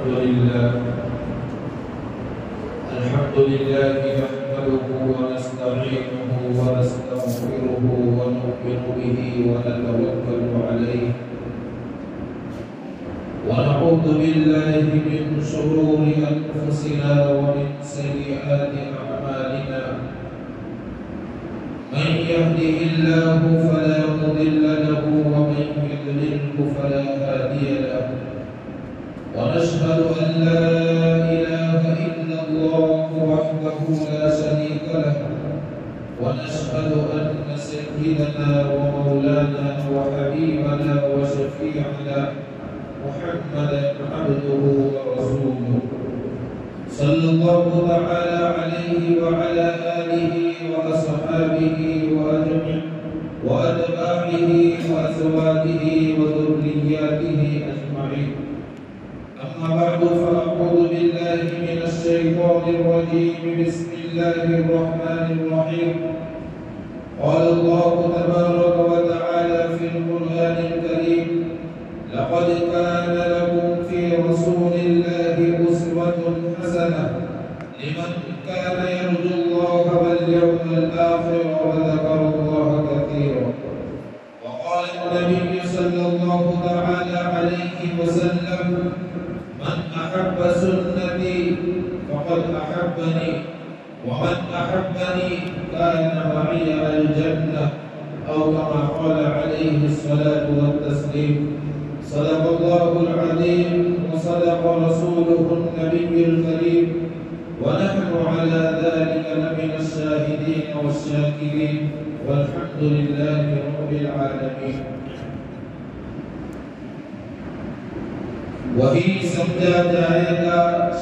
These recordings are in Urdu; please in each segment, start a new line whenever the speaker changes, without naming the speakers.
الحمد لله نحمده ونستعينه ونستغفره ونؤمن به ونتوكل عليه ونعوذ بالله من شرور أنفسنا ومن سيئات أعمالنا من يهده الله فلا مضل له ومن يضلله فلا هادي له ونشهد أن لا إله إلا الله وحده لا شريك له ونشهد أن سيدنا ومولانا وحبيبنا وشفيعنا محمدا عبده ورسوله صلى الله تعالى عليه وعلى آله وأصحابه وأتباعه وأزواجه وذرياته أجمعين. أما بعد فأعوذ بالله من الشيطان الرجيم. بسم الله الرحمن الرحيم. قال الله تبارك وتعالى في القرآن الكريم: لقد كان لكم في رسول الله أسوة حسنة لمن كان يرجو الله واليوم الآخر وذكر الله كثيرا. وقال النبي صلى الله تعالى عليه وسلم: من أحب سنتي فقد أحبني ومن أحبني كان معي الجنة، أو كما قال عليه الصلاة والتسليم. صدق الله العظيم وصدق رسوله النبي الكريم، ونحن على ذلك لمن الشاهدين والشاكرين، والحمد لله رب العالمين. وہی سمجھا جائے گا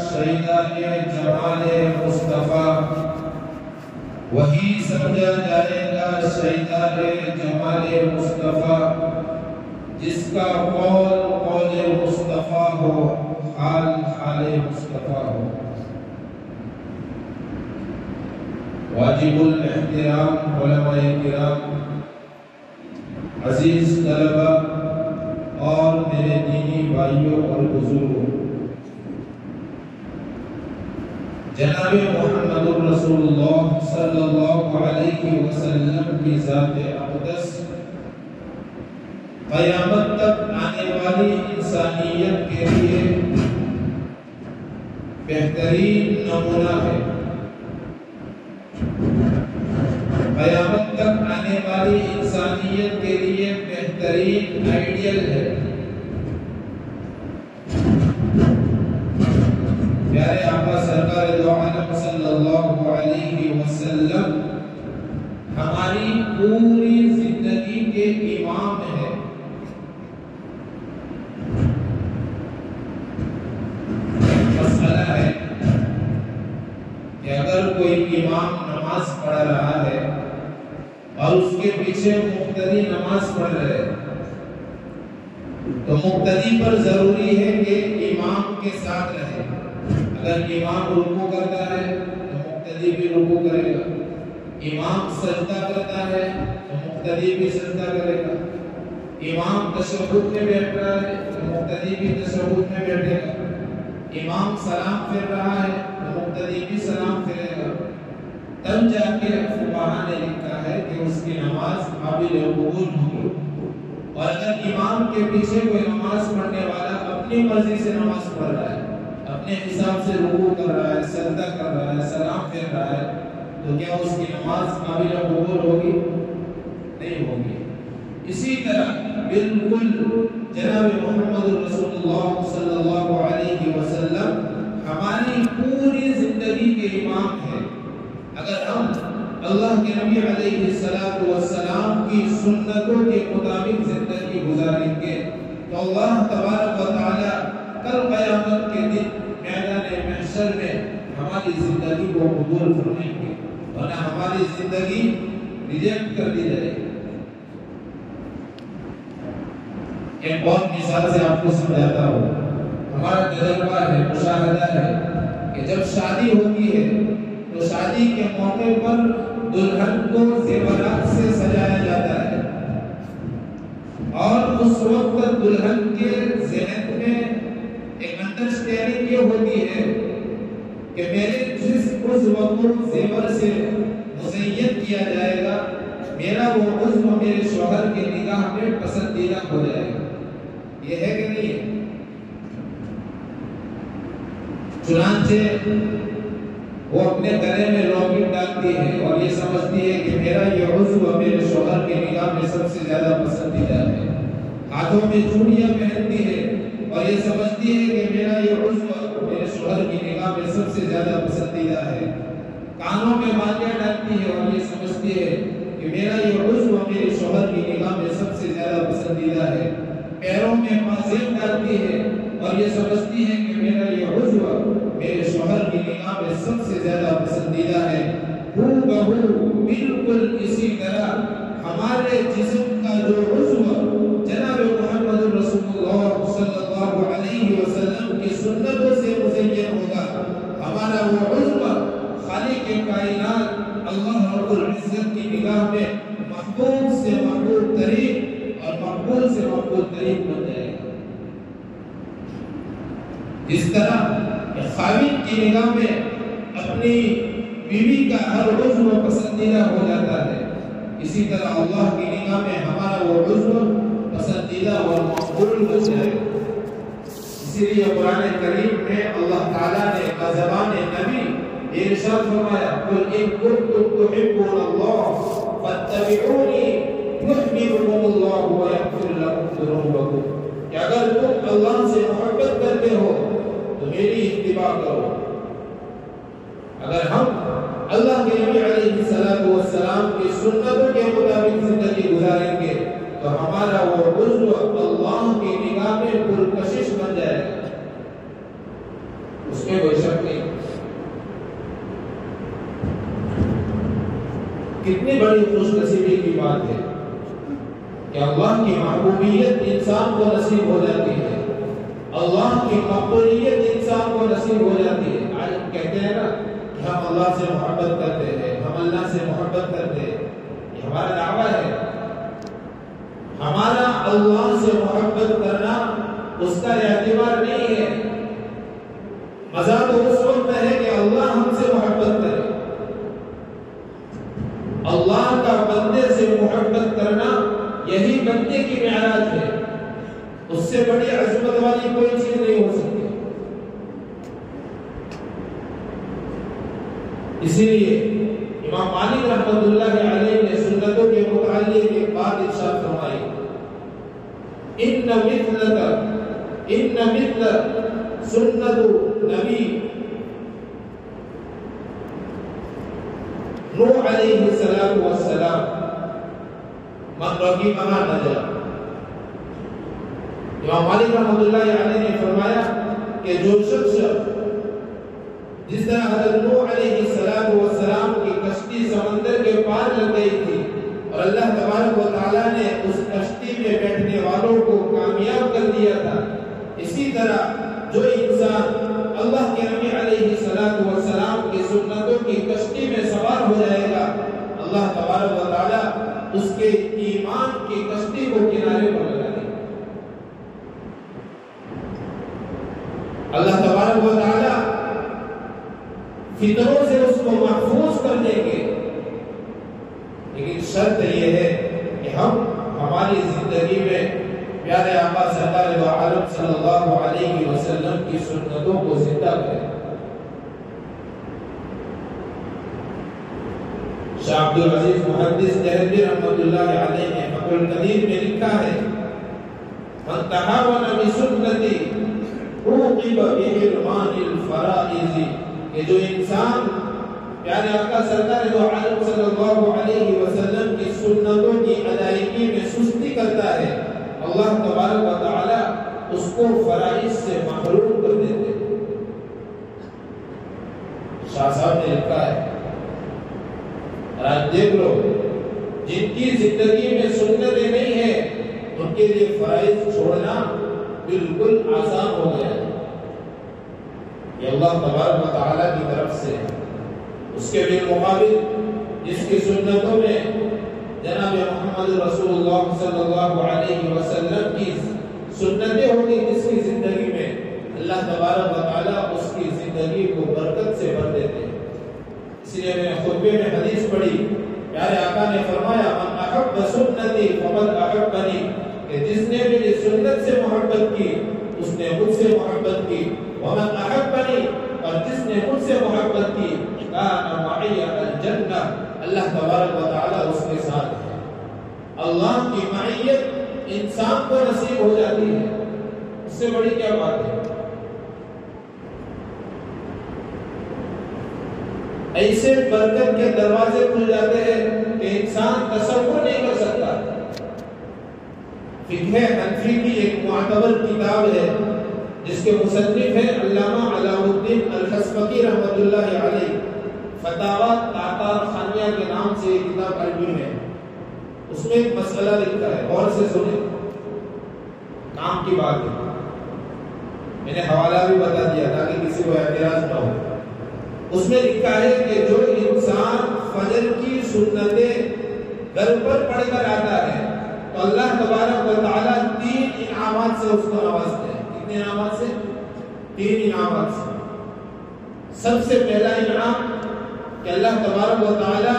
شیدان جمال مصطفیٰ، وہی سمجھا جائے گا شیدان جمال مصطفیٰ، جس کا قول قول مصطفیٰ ہو، حال حال مصطفیٰ ہو. واجب الاحترام علماء کرام، عزیز طلبہ اور میرے دینی بھائیوں اور بزرگوں، جناب محمد رسول اللہ صلی اللہ علیہ وسلم کی ذات اقدس قیامت تک آنے والی انسانیت کے لیے بہترین نمونہ ہے. قیامت تک آنے والی انسانیت کے لیے بہترین آئیڈیل ہے. پیارے آقا سرکار دو عالم صلی اللہ علیہ وسلم ہماری پوری زندگی کے امام ہے. مسئلہ ہے کہ اگر کوئی امام نماز پڑھ رہا ہے اور اس کے پیچھے مقتدی نماز پڑھ رہے ہیں تو مقتدی پر ضروری ہے کہ امام کے ساتھ رہے. اگر امام رکوع کرتا ہے تو مقتدی بھی رکوع کرے گا، امام سجدہ کرتا ہے تو مقتدی بھی سجدہ کرے گا، امام تشہد میں بیٹھ رہا ہے تو مقتدی بھی تشہد میں بیٹھے گا، امام سلام پھیر رہا ہے تو مقتدی بھی سلام پھیرے گا. تب جا کے فقہاء نے لکھا ہے کہ اس کی نماز قابل قبول ہوگی. اور اگر امام کے پیچھے کوئی نماز پڑھنے والا اپنی مرضی سے نماز پڑھ رہا ہے، اپنے حساب سے رکوع کر رہا ہے، سجدہ کر رہا ہے، سلام پھیر رہا ہے، تو کیا اس کی نماز قابل قبول ہوگی؟ نہیں ہوگی. اسی طرح بالکل جناب محمد رسول اللہ صلی اللہ علیہ وسلم ہماری پوری زندگی کے امام ہیں. اگر ہم اللہ کے نبی علیہ السلام کی سنتوں کے مطابق زندگی گزاریں گے تو اللہ تبارک و تعالی کل قیامت کے دن میدان محشر میں ہماری زندگی کو قبول فرمائیں گے، ورنہ ہماری زندگی ریجیکٹ کر دی جائے گی. ایک اور مثال سے آپ کو سمجھاتا ہوں. ہمارا تجربہ ہے، مشاہدہ ہے کہ جب شادی ہوتی ہے تو شادی کے موقع پر دلہن کو زیورات سے سجایا جاتا ہے اور اس وقت دلہن کے ذہن میں ایک انڈرسٹینڈنگ یہ ہوتی ہے کہ میرے جس عضو کو زیور سے مزین کیا جائے گا میرا وہ عضو میرے شوہر کی نگاہ میں پسندیدہ ہو جائے گا. یہ ہے کہ نہیں ہے؟ چنانچہ وہ اپنے گلے میں لوکٹ ڈالتی ہے اور یہ سمجھتی ہے کہ میرا یہ عضو میرے شوہر کی نگاہ میں سب سے زیادہ پسندیدہ ہے. ہاتھوں میں چوڑیاں پہنتی ہے اور یہ سمجھتی ہے کہ میرا یہ عضو میرے شوہر کی نگاہ میں سب سے زیادہ پسندیدہ ہے. کانوں میں بالیاں ڈالتی ہے اور یہ سمجھتی ہے کہ میرا یہ عضو میرے شوہر کی نگاہ میں سب سے زیادہ پسندیدہ ہے. پیروں میں پازیب ڈالتی ہے اور یہ سمجھتی ہے کہ میرا یہ عضو میرے شوہر کی نگاہ میں سب سے زیادہ پسندیدہ ہے. بالکل اسی طرح ہمارے جسم کا جو عضو جناب محمد رسول اللہ صلی اللہ علیہ وسلم کی سنتوں سے مزین ہوگا. ہمارا وہ عضو خالق کائنات اللہ رب العزت کی نگاہ میں محبوب سے محبوب ترین اور مقبول سے مقبول ترین بن جائے گا. جس طرح خاوند کی نگاہ میں اپنی بیوی کا ہر عضو پسندیدہ ہو جاتا ہے اسی طرح اللہ کی نگاہ میں ہمارا وہ عضو پسندیدہ اور مقبول ہو جائے گا. اسی لیے قرآن کریم میں اللہ تعالیٰ نے بزبان نبی ارشاد فرمایا قل ان کنتم تحبون اللہ فاتبعونی یحببکم اللہ ویغفر لکم ذنوبکم کہ اگر تم اللہ سے محبت کرتے ہو تو میری اتباع کرو. اگر ہم اللہ کے نبی علیہ السلام کی سنتوں کے مطابق زندگی گزاریں گے تو ہمارا وہ عضو اللہ کی نگاہ میں پرکشش بن جائے گا. اس میں کوئی شک نہیں. کتنی بڑی خوش نصیبی کی بات ہے کہ اللہ کی محبوبیت انسان کو نصیب ہو جاتی ہے. اللہ کی مقبولیت انسان کو نصیب ہو جاتی ہے. آج ہم کہتے ہیں نا کہ ہم اللہ سے محبت کرتے ہیں, ہم اللہ سے محبت کرتے ہیں, یہ ہمارا دعویٰ ہے. ہمارا اللہ سے محبت کرنا اس کا اعتبار نہیں ہے. مزہ تو اس وقت ہے کہ اللہ ہم سے محبت کرے. اللہ کا بندے سے محبت کرنا یہی بندے کی معراج ہے. اس سے بڑی عظمت والی کوئی چیز نہیں ہو سکتی. اسی لیے امام مالک رحمۃ اللہ علیہ نے سنتوں کے متعلق ایک بات ارشاد فرمائی ان مثل سنت نبی نوح علیہ السلام من رغبها نجا. امام مالک رحمۃ اللہ علیہ نے فرمایا کہ جو شخص جس طرح حضرت نوح علیہ السلام کی کشتی سمندر کے پار لگ گئی تھی اور اللہ تبارک و تعالیٰ نے اس کشتی میں بیٹھنے والوں کو کامیاب کر دیا تھا, اسی طرح جو انسان اللہ کے نبی علیہ السلام کی سنتوں کی کشتی میں سوار ہو جائے گا اللہ تبارک و تعالیٰ اس کے ایمان کی کشتی کو کنارے پر لگا دے گا. اللہ تبارک و تعالیٰ فتنوں سے اس کو محفوظ کر دیں گے. لیکن شرط یہ ہے کہ ہم ہماری زندگی میں پیارے آقا سرکار دو عالم صلی اللہ علیہ وسلم کی سنتوں کو زندہ کریں. شاہ عبد العزیز محدث دہلوی رحمۃ اللہ علیہ نے فتح القدیر میں لکھا ہے من تہاون بسنتی عوقب بحرمان الفرائض کہ جو انسان پیارے آقا سرکار دو عالم صلی اللہ علیہ وسلم کی سنتوں کی ادائیگی میں سستی کرتا ہے اللہ تبارک و تعالی اس کو فرائض سے محروم کر دیتے. شاہ صاحب نے لکھا ہے اور آج دیکھ لو جن کی زندگی میں سنتیں نہیں ہیں ان کے لیے فرائض چھوڑنا بالکل آسان ہو گیا ہے. یہ اللہ تبارک و تعالی کی طرف سے. اس کے بالمقابل جس کی سنتوں میں جناب محمد رسول اللہ صلی اللہ علیہ وسلم کی سنتیں ہوگی, جس کی زندگی میں اللہ تبارک و تعالیٰ اس کی زندگی کو برکت سے بھر دیتے ہیں۔ اس لیے میں نے خطبے میں حدیث پڑھی، پیارے آقا نے فرمایا من احب سنتی فقد احبنی، کہ جس نے میری سنت سے محبت کی اس نے مجھ سے محبت کی، ومن احبنی، اور جس نے مجھ سے محبت کی کان معی الجنہ، اللہ تبارک و تعالیٰ اس کے ساتھ ہے۔ اللہ کی معیت انسان کو نصیب ہو جاتی ہے، اس سے بڑی کیا بات ہے؟ ایسے برکت کے دروازے کھل جاتے ہیں کہ انسان تصور نہیں کر سکتا۔ فقہ حنفی کی ایک معتبر کتاب ہے جس کے مصنف ہے علامہ علاء الدین الحصمکی رحمۃ اللہ علیہ، فتاوی تاتار خانیہ کے نام سے یہ کتاب عربی میں، اس میں ایک مسئلہ لکھا ہے، غور سے سنیں، کام کی بات ہے، میں نے حوالہ بھی بتا دیا تاکہ کسی کو اعتراض نہ ہو۔ اس میں لکھا ہے کہ جو انسان فجر کی سنتیں گھر پر پڑھ کر آتا ہے تو اللہ تبارک و تعالیٰ 3 انعامات سے اس کو نوازتے ہیں۔ کتنے انعامات سے؟ 3 انعامات سے۔ سب سے پہلا انعام کہ اللہ تبارک و تعالیٰ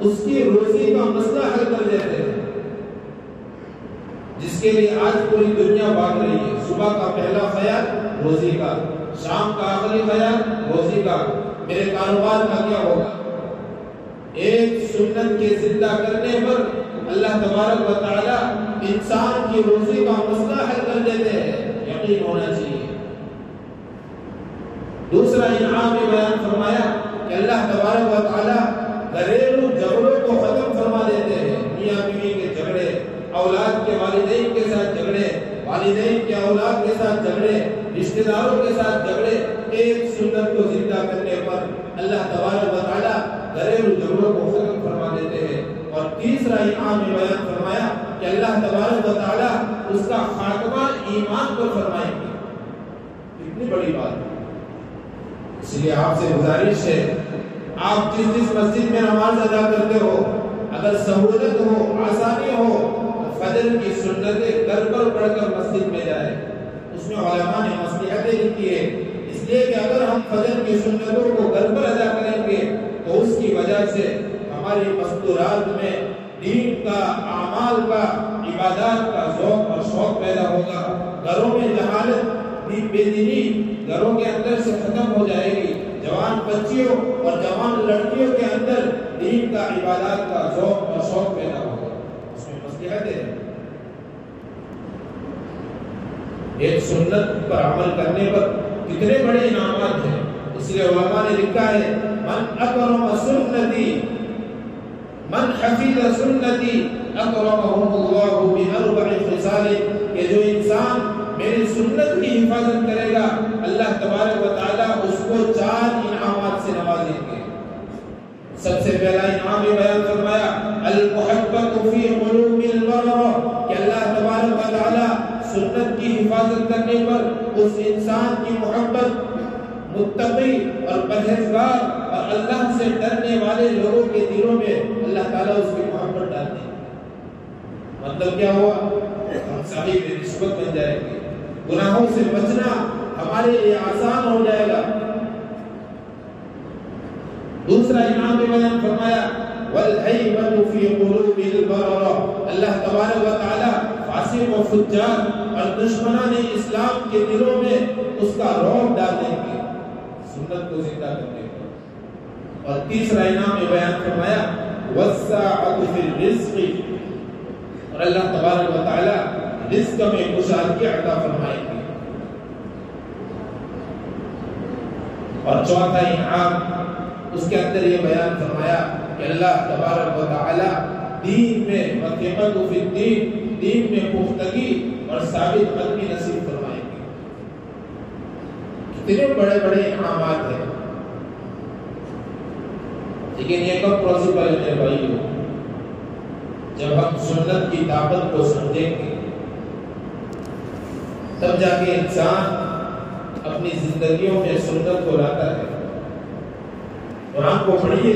اس کی روزی کا مسئلہ حل کر دیتے ہیں، جس کے لیے آج پوری دنیا بھاگ رہی ہے۔ صبح کا پہلا خیال روزی کا، شام کا آخری خیال روزی کا، میرے کاروبار کا کیا ہوگا؟ ایک سنت کے زندہ کرنے پر اللہ تبارک و تعالیٰ انسان کی روزی کا مسئلہ حل کر دیتے ہیں، یقین ہونا چاہیے۔ دوسرا انعام یہ بیان فرمایا کہ اللہ تبارک و تعالیٰ گھریلو جھگڑوں کو ختم فرما دیتے ہیں، میاں بیوی کے جھگڑے، اولاد کے والدین کے ساتھ جھگڑے، والدین کے اولاد کے ساتھ جھگڑے، رشتہ داروں کے ساتھ جھگڑے، ایک سنت کو زندہ کرنے پر اللہ تبارک و تعالیٰ گھریلو جھگڑوں کو ختم فرما دیتے ہیں۔ اور تیسرا انعام یہ بیان فرمایا کہ اللہ تبارک و تعالیٰ اس کا خاتمہ ایمان پر فرمائیں گے۔ اتنی بڑی بات ہے، اس لیے آپ سے گزارش ہے، آپ جس مسجد میں نماز ادا کرتے ہو، اگر سہولت ہو، آسانی ہو، فجر کی سنتیں گھر پر پڑھ کر مسجد میں جائے۔ اس میں علماء نے مصلحتیں لکھی ہے، اس لیے کہ اگر ہم فجر کی سنتوں کو گھر پر ادا کریں گے تو اس کی وجہ سے ہماری مستورات میں دین کا، اعمال کا، عبادات کا ذوق اور شوق پیدا ہوگا۔ گھروں میں جہالت، بے دینی گھروں کے اندر سے ختم ہو جائے گی، جوان بچیوں اور جوان لڑکیوں کے اندر دین کا، عبادات کا ذوق اور شوق پیدا ہوگا۔ اس میں مصلحت ہے۔ ایک سنت پر عمل کرنے پر کتنے بڑے انعامات ہیں، اس لیے علماء نے لکھا ہے من اکرم سنتی من حفظ سنتی اکرمہ اللہ باربع خصال، کہ جو انسان میری سنت کی حفاظت کرے گا اللہ تبارک و تعالیٰ اس کو 4 انعامات سے نوازیں گے۔ سب سے پہلا انعام یہ بیان فرمایا المحبت فی قلوب البررہ، کہ اللہ تبارک و تعالیٰ سنت کی حفاظت کرنے پر اس انسان کی محبت متقی اور پرہیزگار اور اللہ سے ڈرنے والے لوگوں کے دلوں میں اللہ تعالیٰ اس کی محبت ڈالتے ہیں۔ مطلب کیا ہوا؟ ہم صاحب نسبت بن جائیں گے، گناہوں سے بچنا ہمارے لیے آسان ہو جائے گا۔ دوسرا انعام بیان فرمایا والہیبۃ فی قلوب البررہ، اللہ تبارک و تعالیٰ فاسق و فجار اور دشمنان اسلام کے دلوں میں اس کا رعب ڈال دیں گے سنت کو زندہ کرنے پر۔ اور تیسرا انعام یہ بیان فرمایا والسعۃ فی الرزق، اور اللہ تبارک و تعالیٰ رزق میں کشادگی عطا فرمائیں گے۔ اور چوتھا انعام اس کے اندر یہ بیان فرمایا کہ اللہ تبارک و تعالیٰ دین میں وثیقۃ فی الدین، دین میں پختگی اور ثابت قدمی نصیب فرمائیں گے۔ کتنے بڑے بڑے انعامات ہیں، لیکن یہ کب پاسبل ہے میرے بھائیو؟ جب ہم سنت کی طاقت کو سمجھیں گے تب جا کے انسان اپنی زندگیوں میں سنت کو لاتا ہے۔ قرآن کو پڑھیے،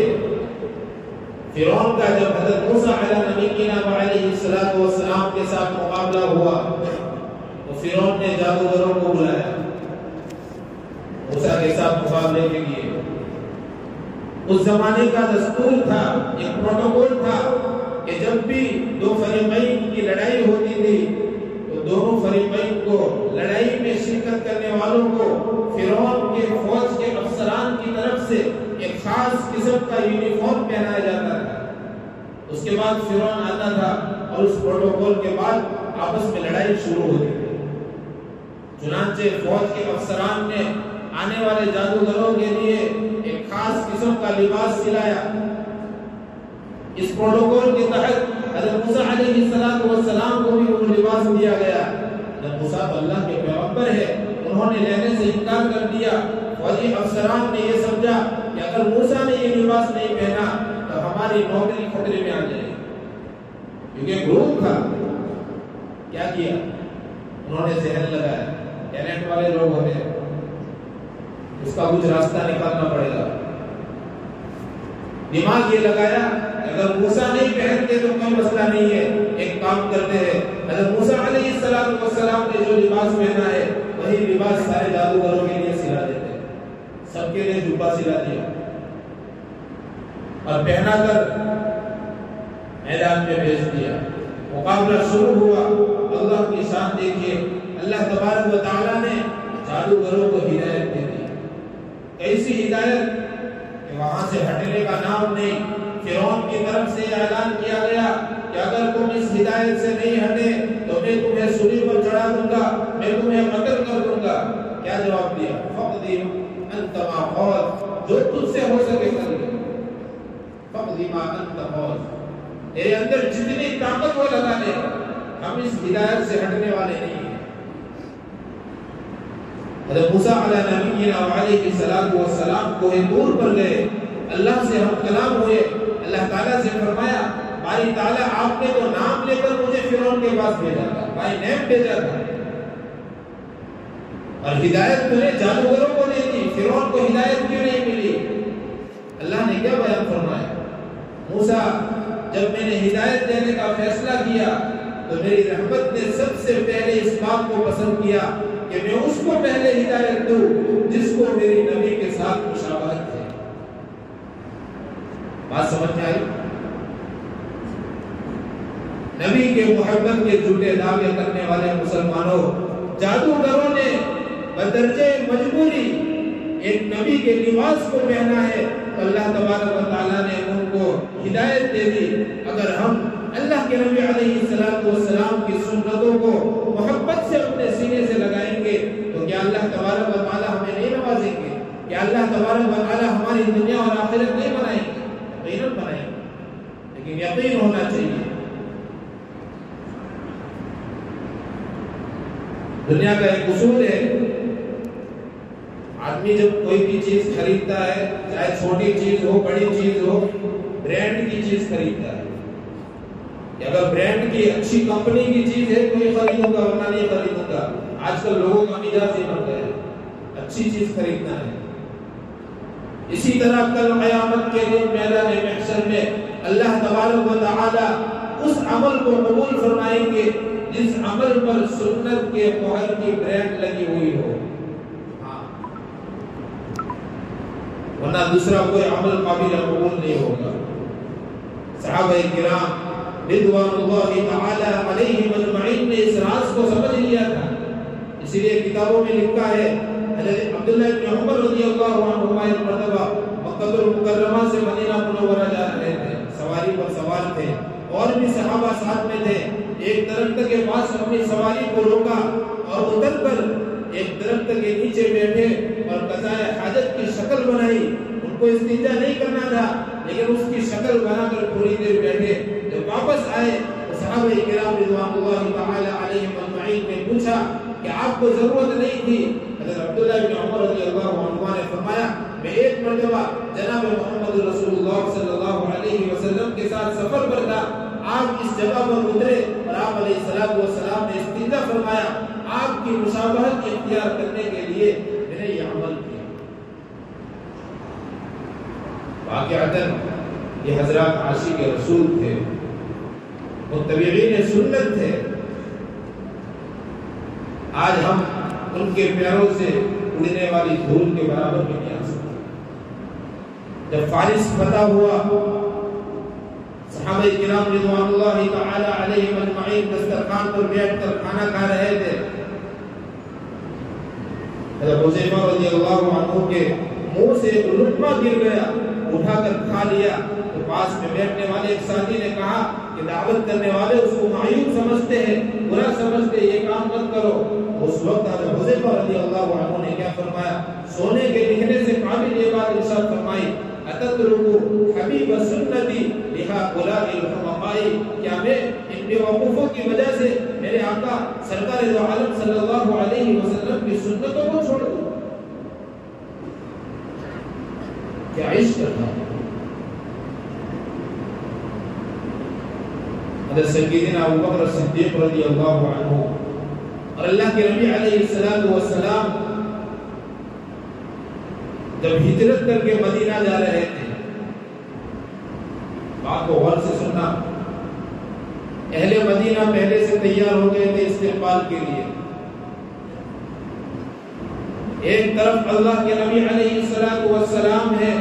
فرعون کا جب حضرت موسیٰ علیہ نبینا وعلیہ السلام کے ساتھ مقابلہ ہوا تو فرعون نے جادوگروں کو بلایا، مقابلے کے لیے۔ اس زمانے کا دستور تھا، ایک پروٹوکول تھا کہ جب بھی دو فریقین کی لڑائی ہوتی تھی تو دونوں فریقین کو، لڑائی میں شرکت کرنے والوں کو فرعون کے فوج کے افسران کی طرف سے ایک خاص قسم کا یونیفارم پہنایا جاتا تھا۔ اس کے بعد فرعون آتا تھا اور اس پروٹوکول کے بعد آپس میں لڑائی شروع ہوتی تھی۔ چنانچہ فوج کے افسران نے آنے والے جادوگروں کے لیے ایک خاص قسم کا لباس سلایا۔ اس پروٹوکول کے تحت حضرت موسیٰ علیہ السلام کو بھی وہ لباس دیا گیا۔ حضرت موسیٰ اللہ کے پیغمبر ہے، انہوں نے لینے سے انکار کر دیا۔ فوجی افسران نے یہ سمجھا کہ اگر موسیٰ نے یہ لباس نہیں پہنا تو ہماری نوکری خطرے میں آ جائے گی، کیونکہ گروپ تھا۔ کیا کیا انہوں نے؟ ذہن لگایا، ٹیلنٹ والے لوگ ہوتے ہیں، اس کا کچھ راستہ نکالنا پڑے گا۔ دماغ یہ لگایا کہ اگر موسیٰ نہیں پہنتے تو کوئی مسئلہ نہیں ہے، ایک کام کرتے ہیں، حضرت موسیٰ علیہ السلام نے جو لباس پہنا ہے وہی لباس سارے جادوگروں کے لیے سلا دیتے ہیں۔ سب کے لیے جوبہ سلا دیا اور پہنا کر میدان میں بھیج دیا۔ مقابلہ شروع ہوا۔ اللہ کی شان دیکھیے، اللہ تبارک و تعالیٰ نے جادوگروں کو ہدایت دے دی۔ ایسی ہدایت کہ وہاں سے ہٹنے کا نام نہیں۔ فرعون کی طرف سے اعلان کیا گیا کہ اگر تم اس ہدایت سے نہیں ہٹے تو میں تمہیں سولی پر چڑھا دوں گا، میں تمہیں قتل کر دوں گا۔ کیا جواب دیا؟ فقدی انت ما قضیت، جو تجھ سے ہو سکے کر لے۔ فقدی ما انت قضیت، تیرے اندر جتنی طاقت ہو لگا لے، ہم اس ہدایت سے ہٹنے والے نہیں ہیں۔ حضرت موسیٰ علیہ نبینا وعلیہ السلام کوہ طور پر گئے، اللہ سے ہم کلام ہوئے۔ اللہ تعالیٰ سے فرمایا، باری تعالیٰ آپ نے تو نام لے کر مجھے فرعون کے پاس بھیجا تھا، بائی نیم بھیجا تھا، اور ہدایت تو نے جادوگروں کو دی تھی، فرعون کو ہدایت کیوں نہیں ملی؟ اللہ نے کیا بیان فرمایا؟ موسیٰ، جب میں نے ہدایت دینے کا فیصلہ کیا تو میری رحمت نے سب سے پہلے اس بات کو پسند کیا کہ میں اس کو پہلے ہدایت دوں جس کو میری نبی کے ساتھ مشابہت ہے۔ بات سمجھ میں آئی؟ نبی کے محبت کے جھوٹے دعوے کرنے والے مسلمانوں، جادوگروں نے بدرجہ مجبوری ایک نبی کے لباس کو پہنا ہے، تو اللہ تبارک و تعالیٰ نے ان کو ہدایت دے دی۔ اگر ہم اللہ کے نبی علیہ السلام کی سنتوں کو محبت سے اپنے سینے سے لگائیں گے تو کیا اللہ تبارک و تعالیٰ ہمیں نہیں نوازیں گے؟ کیا اللہ تبارک و تعالیٰ ہماری دنیا اور آخرت نہیں بنائیں گے؟ یقیناً بنائیں گے، لیکن یقین ہونا چاہیے۔ دنیا کا ایک اصول ہے، آدمی جب کوئی بھی چیز خریدتا ہے، چاہے چھوٹی چیز ہو بڑی چیز ہو، برانڈ کی چیز خریدتا ہے۔ اگر برانڈ کی اچھی کمپنی کی چیز ہے تو یہ خریدوں گا، ورنہ نہیں خریدوں گا۔ آج کل لوگوں کا مزاج یہ بن گیا ہے، اچھی چیز خریدنا ہے۔ اسی طرح کل قیامت کے دن میدان محشر میں اللہ تبارک و تعالی اس عمل کو قبول فرمائیں گے جس عمل پر سنت کے مہر کی برانڈ لگی ہوئی ہو، ورنہ دوسرا کوئی عمل قابل قبول نہیں ہوگا۔ صحابہ کرام رضوان اللہ تعالی علیہم اجمعین نے اس راز کو سمجھ لیا تھا، اس لیے کتابوں میں لکھا ہے حضرت عبداللہ بن عمر رضی اللہ عنہما ایک مرتبہ مکہ المکرمہ سے مدینہ منورہ جا رہے تھے، سواری پر سوار تھے، اور بھی صحابہ ساتھ میں تھے۔ ایک درخت کے پاس اپنی سواری کو روکا اور اتر کر ایک درخت کے نیچے بیٹھے اور قضائے حاجت کی شکل بنائی۔ ان کو استنجا نہیں کرنا تھا لیکن اس کی شکل بنا کر تھوڑی دیر بیٹھے۔ جب واپس آئے تو صحابہ کرام رضوان اللہ تعالی علیہم اجمعین نے پوچھا کہ آپ کو ضرورت نہیں تھی؟ حضرت عبداللہ بن عمر رضی اللہ عنہ نے فرمایا، میں ایک مرتبہ جناب محمد رسول اللہ صلی اللہ علیہ وسلم کے ساتھ سفر پر تھا، آپ اس جگہ پر اترے اور آپ علیہ السلام نے استنجا فرمایا، آپ کی مشابہت اختیار کرنے کے لیے میں نے یہ عمل کیا۔ واقعتاً یہ حضرات عاشق رسول تھے، متبعین سنت تھے۔ آج ہم ان کے پیروں سے اڑنے والی دھول کے برابر بھی نہیں آ جب فارس فتح ہوا، صحابہ کرام رضوان اللہ تعالی علیہم اجمعین دسترخوان پر بیٹھ کر کھانا کھا رہے تھے، حضرت حذیفہ رضی اللہ عنہ کے منہ سے لقمہ گر گیا، اٹھا کر کھا لیا، تو پاس میں بیٹھنے والے ایک ساتھی نے کہا کہ دعوت کرنے والے اس کو معیوب سمجھتے ہیں، برا سمجھتے ہیں، یہ کام مت کرو۔ اس وقت حضرت حذیفہ رضی اللہ عنہ نے کیا فرمایا؟ سونے کے لکھنے سے قابل یہ بات ارشاد فرمائی، اتترکو حبیب سنتی لہؤلاء الحمقاء، کیا میں ان بیوقوفوں کی وجہ سے میرے آقا سرکار دو عالم صلی اللہ علیہ وسلم کی سنتوں کو چھوڑ دوں؟ کیا عشق تھا! حضرت سیدنا ابوبکر صدیق رضی اللہ عنہ اور اللہ کے نبی علیہ السلام جب ہجرت کر کے مدینہ جا رہے تھے، بات کو غور سے سننا، اہل مدینہ پہلے سے تیار ہو گئے تھے استقبال کے لیے۔ ایک طرف اللہ کے نبی علیہ السلام ہے،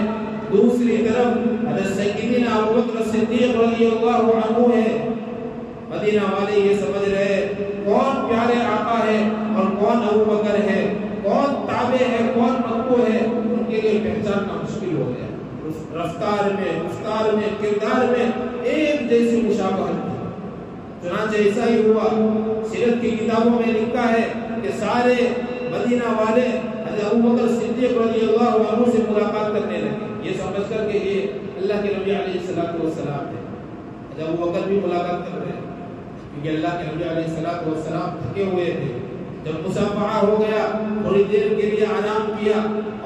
دوسری طرف حضرت سیدنا ابوبکر صدیق رضی اللہ عنہ ہے۔ مدینہ والے یہ سمجھ رہے کون پیارے آقا ہے اور کون ابوبکر ہے، کون تابع ہے کون مقبول ہے، ان کے لیے پہچاننا مشکل ہو گیا۔ رفتار میں، گفتار میں، کردار میں ایک جیسی مشابہت تھی۔ چنانچہ ایسا ہی ہوا، سیرت کی کتابوں میں لکھا ہے کہ سارے مدینہ والے حضرت ابوبکر صدیق رضی اللہ عنہ سے ملاقات کرنے لگے، یہ سمجھ کر کہ یہ اللہ کے نبی علیہ السلام ہے۔ حضرت ابوبکر بھی ملاقات کر رہے ہیں کیونکہ اللہ کے نبی علیہ السلام تھکے ہوئے تھے۔ جب مصافحہ ہو گیا، تھوڑی دیر کے لیے آرام کیا،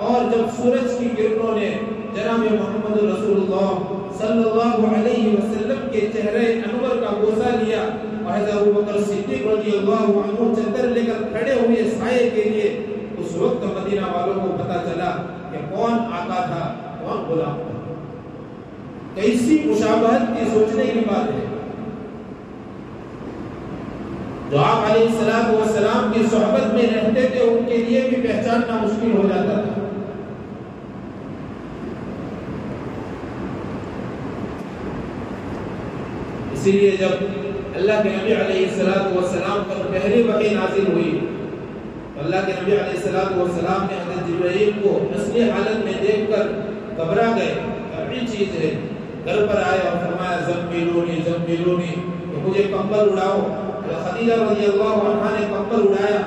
اور جب سورج کی کرنوں نے جناب محمد رسول اللہ صلی اللہ علیہ وسلم کے چہرے انور کا بوسہ لیا، اور حضرت ابوبکر صدیق رضی اللہ عنہ چادر لے کر کھڑے ہوئے سائے کے لیے، اس وقت مدینہ والوں کو پتہ چلا کہ کون آقا تھا کون غلام تھا۔ کیسی مشابہت کی سوچنے کی بات ہے۔ جو آپ علیہ السلام کی صحبت میں رہتے تھے ان کے لیے بھی پہچاننا مشکل ہو جاتا تھا۔ اسی لیے جب اللہ کے نبی علیہ السلام پر پہلی وحی نازل ہوئی، اللہ کے نبی علیہ السلام نے حضرت جبرائیل کو اصلی حالت میں دیکھ کر گھبرا گئے، طبیعی چیز ہے، گھر پر آئے اور فرمایا زملونی کہ مجھے کمبل اڑاؤ۔ خدیجہ رضی اللہ عنہا نے کمبل اڑایا،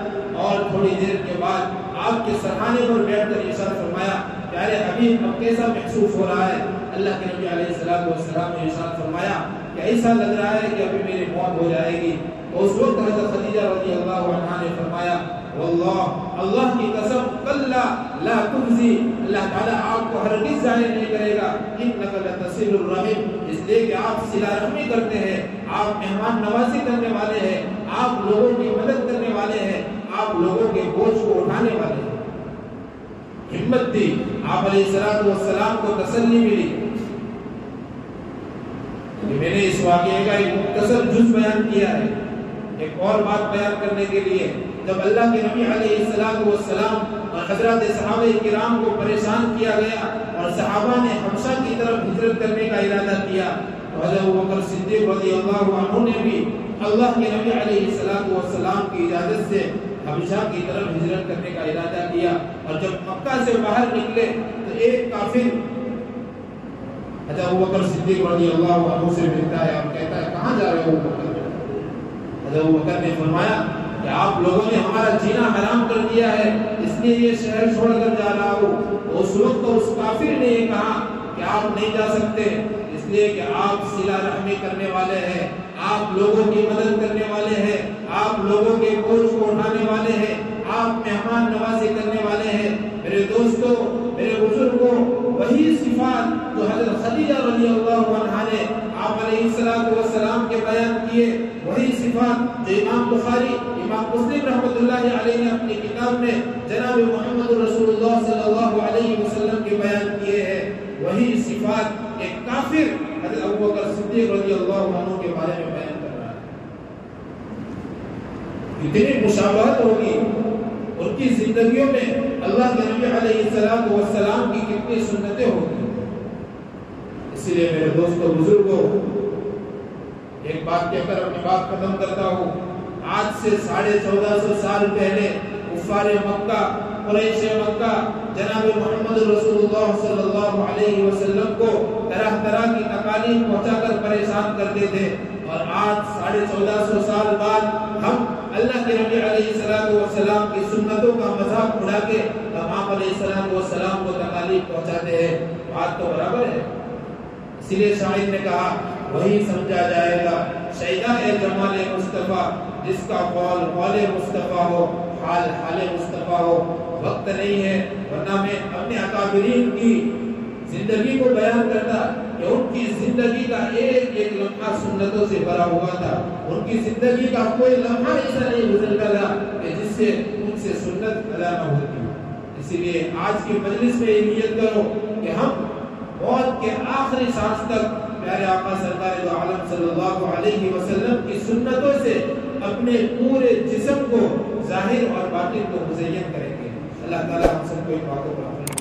اور تھوڑی دیر کے بعد آپ کے سرحانے پر بیٹھ کر ارشاد فرمایا، پیارے حبیب اب کیسا محسوس ہو رہا ہے؟ اللہ کے نبی علیہ السلام نے ارشاد فرمایا کہ ایسا لگ رہا ہے کہ ابھی میری موت ہو جائے گی۔ تو اس وقت حضرت خدیجہ رضی اللہ عنہا نے فرمایا، واللہ اللہ کی قسم کلا لا تخزی، اللہ تعالیٰ آپ کو ہرگز ضائع نہیں کرے گا، انک لتصل الرحم، اس لیے کہ آپ صلہ رحمی کرتے ہیں، آپ مہمان نوازی کرنے والے ہیں، آپ لوگوں کی مدد کرنے والے ہیں، آپ لوگوں کے بوجھ کو اٹھانے والے ہیں۔ ہمت دی، آپ علیہ السلام کو تسلی ملی۔ میں نے اس واقعے کا ایک مختصر جز بیان کیا ہے، ایک اور بات بیان کرنے کے لیے، جب اللہ کے نبی علیہ السلام اور حضرات صحابہ کرام کو پریشان کیا گیا اور صحابہ نے حبشہ کی طرف ہجرت کرنے کا ارادہ کیا، تو حضرت ابوبکر صدیق رضی اللہ عنہ نے بھی اللہ کے نبی علیہ السلام کی اجازت سے حبشہ کی طرف ہجرت کرنے کا ارادہ کیا، اور جب مکہ سے باہر نکلے تو ایک کافر حضرت ابوبکر صدیق رضی اللہ عنہ سے ملتا ہے اور کہتا ہے کہاں جا رہے ہو ابوبکر؟ حضرت ابوبکر نے فرمایا کہ آپ لوگوں نے ہمارا جینا حرام کر دیا ہے، اس لیے یہ شہر چھوڑ کر جا رہا ہوں۔ اس وقت اس کافر نے یہ کہا کہ آپ نہیں جا سکتے، اس لیے کہ آپ صلہ رحمی کرنے والے ہیں، آپ لوگوں کی مدد کرنے والے ہیں، آپ لوگوں کے بوجھ کو اٹھانے والے ہیں، آپ مہمان نوازی کرنے والے ہیں۔ میرے دوستو، میرے بزرگوں، وہی صفات جو حضرت خدیجہ رضی اللہ عنہا نے آپ علیہ السلام کے بیان کیے، وہی صفات جو امام بخاری، امام مسلم رحمۃ اللہ علیہ نے اپنی کتاب میں جناب محمد رسول اللہ صلی اللہ علیہ وسلم کے بیان کیے ہیں، وہی صفات ایک کافر حضرت ابوبکر صدیق رضی اللہ عنہ کے بارے میں بیان کر رہا ہے۔ اتنی مشابہت ہوگی ان کی زندگیوں میں، اللہ کے نبی علیہ السلام کی کتنی سنتیں ہوگی۔ اس لیے میرے دوستوں بزرگوں، ایک بات کہہ کر اپنی بات ختم کرتا ہوں. آج سے 1450 سال پہلے کفار مکہ، قریش مکہ جناب محمد رسول اللہ صلی اللہ علیہ وسلم کو طرح طرح کی تکالیف پہنچا کر پریشان کرتے تھے، اور آج 1450 سال بعد ہم اللہ کے نبی علیہ السلام کی سنتوں کا مذاق اڑا کے امام علیہ السلام کو تکالیف پہنچاتے ہیں. بات تو برابر ہے. اسی لیے شاعر نے کہا وہی سمجھا جائے گا شیدا جمال مصطفیٰ، جس کا قول قول مصطفیٰ ہو، حال حال مصطفیٰ ہو. وقت نہیں ہے، ورنہ میں اپنے اکابرین کی زندگی کو بیان کرتا کہ ان کی زندگی کا ایک ایک لمحہ سنتوں سے بھرا ہوا تھا. ان کی زندگی کا کوئی لمحہ ایسا نہیں گزرتا تھا کہ جس سے ان سے سنت ادا نہ ہوتی. اسی لیے آج کی مجلس میں یہ نیت کرو کہ ہم موت کے آخری سانس تک پیارے آقا سرکار دو عالم صلی اللہ علیہ وسلم کی سنتوں سے اپنے پورے جسم کو ظاہر اور باطن کو مزین کریں گے. اللہ تعالی ہم سب کو ایک باتوں پر